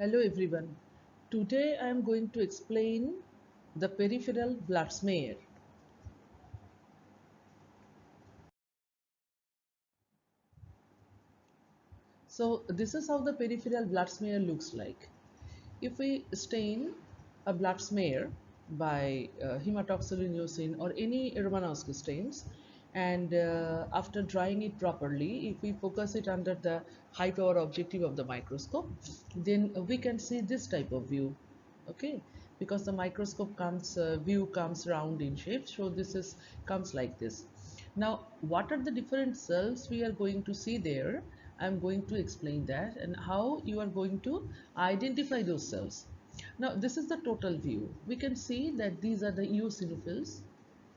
Hello everyone. Today I am going to explain the peripheral blood smear. So this is how the peripheral blood smear looks like. If we stain a blood smear by hematoxylin or any Romanowski stains, and after drying it properly, if we focus it under the high power objective of the microscope, then we can see this type of view. Okay, because the microscope view comes round in shape, so this is comes like this. Now, what are the different cells we are going to see there? I'm going to explain that and how you are going to identify those cells. Now, this is the total view. We can see that these are the eosinophils.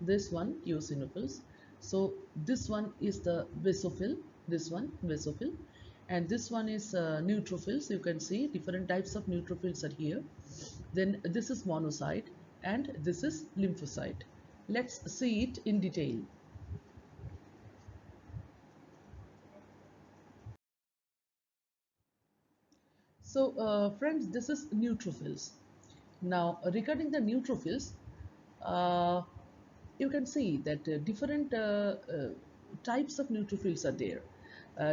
This one, eosinophils. So, this one is the basophil. This one, basophil. And this one is neutrophils. You can see different types of neutrophils are here. Then this is monocyte and this is lymphocyte. Let's see it in detail. So, friends, this is neutrophils. Now, regarding the neutrophils, uh, you can see that different types of neutrophils are there.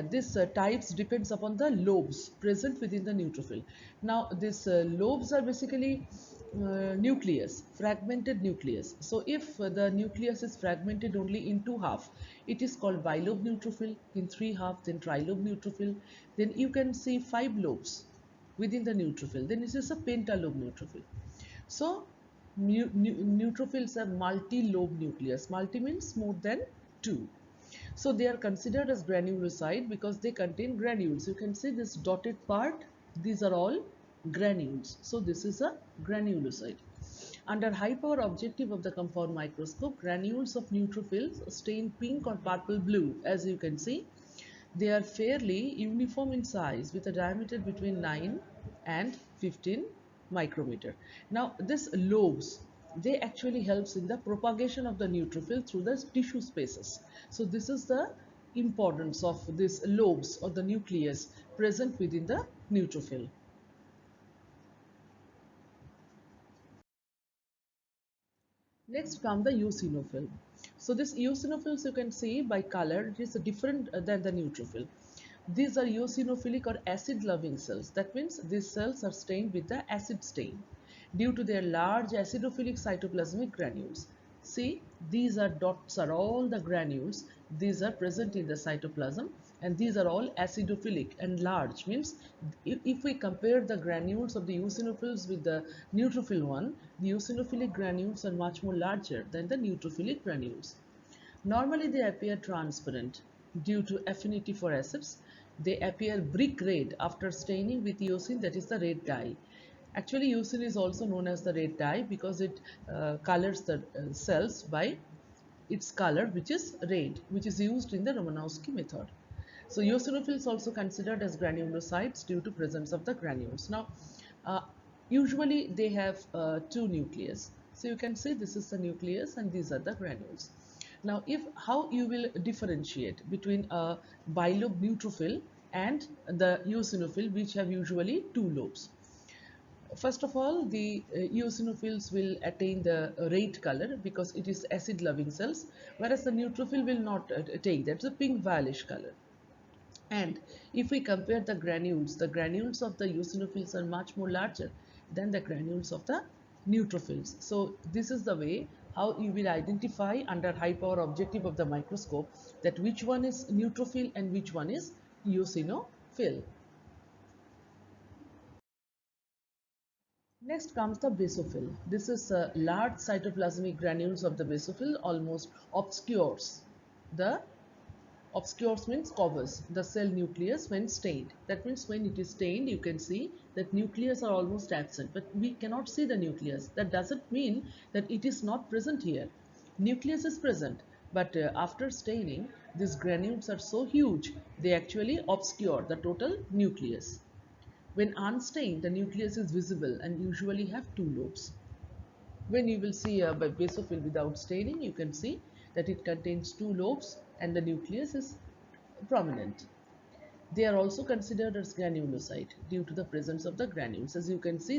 This types depends upon the lobes present within the neutrophil. Now, these lobes are basically nucleus, fragmented nucleus. So, if the nucleus is fragmented only in two half, it is called bilobe neutrophil. In three half, then trilobe neutrophil. Then you can see five lobes within the neutrophil. Then this is a pentalobe neutrophil. So neutrophils have multi-lobe nucleus. Multi means more than two. So they are considered as granulocyte because they contain granules. You can see this dotted part. These are all granules. So this is a granulocyte. Under high power objective of the compound microscope, granules of neutrophils stain pink or purple blue, as you can see. They are fairly uniform in size with a diameter between 9 and 15 micrometer. Now this lobes, they actually helps in the propagation of the neutrophil through the tissue spaces. So this is the importance of these lobes or the nucleus present within the neutrophil. Next come the eosinophil. So this eosinophils you can see by color, it is different than the neutrophil. These are eosinophilic or acid loving cells. That means these cells are stained with the acid stain due to their large acidophilic cytoplasmic granules. See, these are dots are all the granules. These are present in the cytoplasm and these are all acidophilic and large. Means if we compare the granules of the eosinophils with the neutrophil one, the eosinophilic granules are much more larger than the neutrophilic granules. Normally they appear transparent due to affinity for acids. They appear brick red after staining with eosin, that is the red dye. Actually, eosin is also known as the red dye because it colors the cells by its color, which is red, which is used in the Romanowski method. So eosinophils also considered as granulocytes due to presence of the granules. Now, uh, usually they have two nucleus. So you can say this is the nucleus and these are the granules. Now, if how you will differentiate between a bilobe neutrophil and the eosinophil, which have usually two lobes. First of all, the eosinophils will attain the red color because it is acid-loving cells, whereas the neutrophil will not take that. It's a pink violish color. And if we compare the granules of the eosinophils are much more larger than the granules of the neutrophils. So this is the way how you will identify under high power objective of the microscope that which one is neutrophil and which one is eosinophil. Next comes the basophil. This is large cytoplasmic granules of the basophil almost the obscures means covers the cell nucleus when stained. That means when it is stained, you can see that nucleus are almost absent, but we cannot see the nucleus. That doesn't mean that it is not present here. Nucleus is present, but after staining, these granules are so huge, they actually obscure the total nucleus. When unstained, the nucleus is visible and usually have two lobes. When you will see a basophil without staining, you can see that it contains two lobes and the nucleus is prominent. They are also considered as granulocyte due to the presence of the granules. As you can see,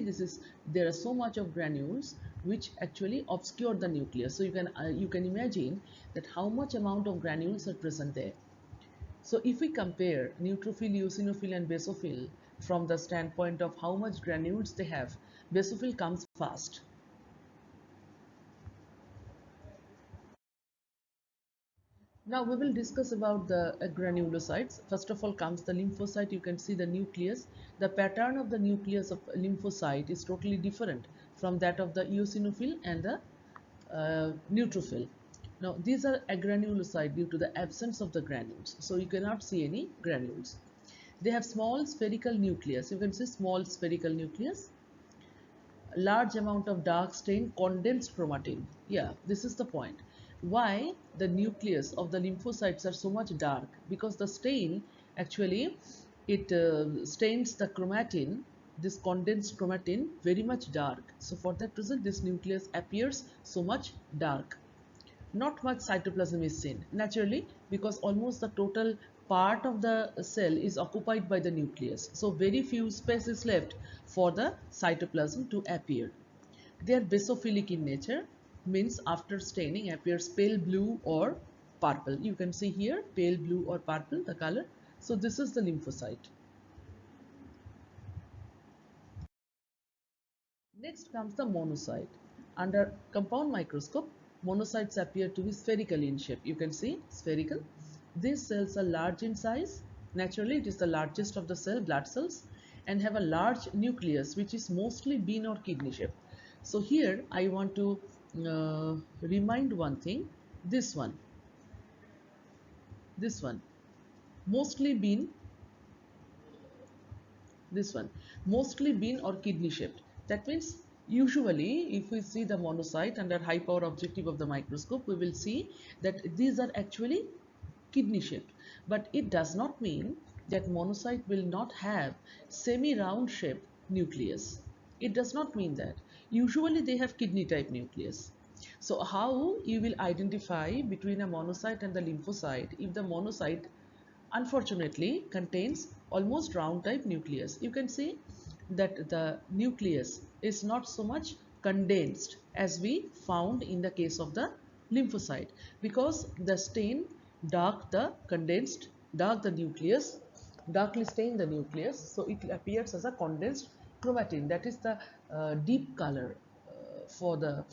there are so much of granules which actually obscure the nucleus. So you can imagine that how much amount of granules are present there. So if we compare neutrophil, eosinophil and basophil from the standpoint of how much granules they have, basophil comes first. Now we will discuss about the granulocytes. First of all comes the lymphocyte. You can see the nucleus. The pattern of the nucleus of lymphocyte is totally different from that of the eosinophil and the neutrophil. Now these are agranulocyte due to the absence of the granules. So you cannot see any granules. They have small spherical nucleus. You can see small spherical nucleus, large amount of dark stain, condensed chromatin. Yeah, this is the point. Why the nucleus of the lymphocytes are so much dark? Because the stain actually it stains the chromatin, this condensed chromatin, very much dark. So for that reason, this nucleus appears so much dark. Not much cytoplasm is seen naturally because almost the total part of the cell is occupied by the nucleus. So very few space is left for the cytoplasm to appear. They are basophilic in nature, means after staining appears pale blue or purple. You can see here pale blue or purple the color. So this is the lymphocyte. Next comes the monocyte. Under compound microscope, monocytes appear to be spherical in shape. You can see spherical. These cells are large in size. Naturally, it is the largest of the cell, blood cells, and have a large nucleus which is mostly bean or kidney shape. So here I want to remind one thing. This one, mostly bean, this one mostly bean or kidney shaped. That means usually if we see the monocyte under high power objective of the microscope, we will see that these are actually kidney shaped, but it does not mean that monocyte will not have semi round shaped nucleus. It does not mean that. Usually they have kidney type nucleus. So how you will identify between a monocyte and the lymphocyte? If the monocyte unfortunately contains almost round type nucleus, you can see that the nucleus is not so much condensed as we found in the case of the lymphocyte, because the stain dark the nucleus, darkly stain the nucleus, so it appears as a condensed chromatin. That is the deep color for the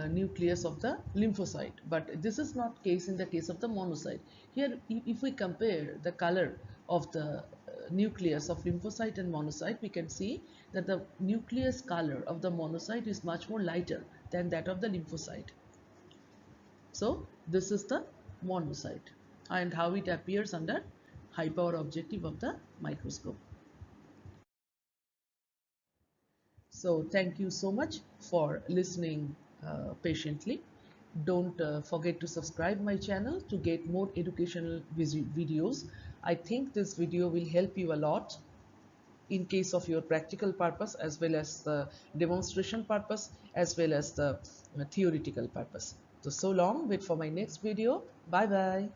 nucleus of the lymphocyte. But this is not case in the case of the monocyte. Here if we compare the color of the nucleus of lymphocyte and monocyte, we can see that the nucleus color of the monocyte is much more lighter than that of the lymphocyte. So this is the monocyte and how it appears under high power objective of the microscope. So thank you so much for listening patiently. Don't forget to subscribe my channel to get more educational videos. I think this video will help you a lot in case of your practical purpose as well as the demonstration purpose as well as the theoretical purpose. So long, wait for my next video. Bye bye.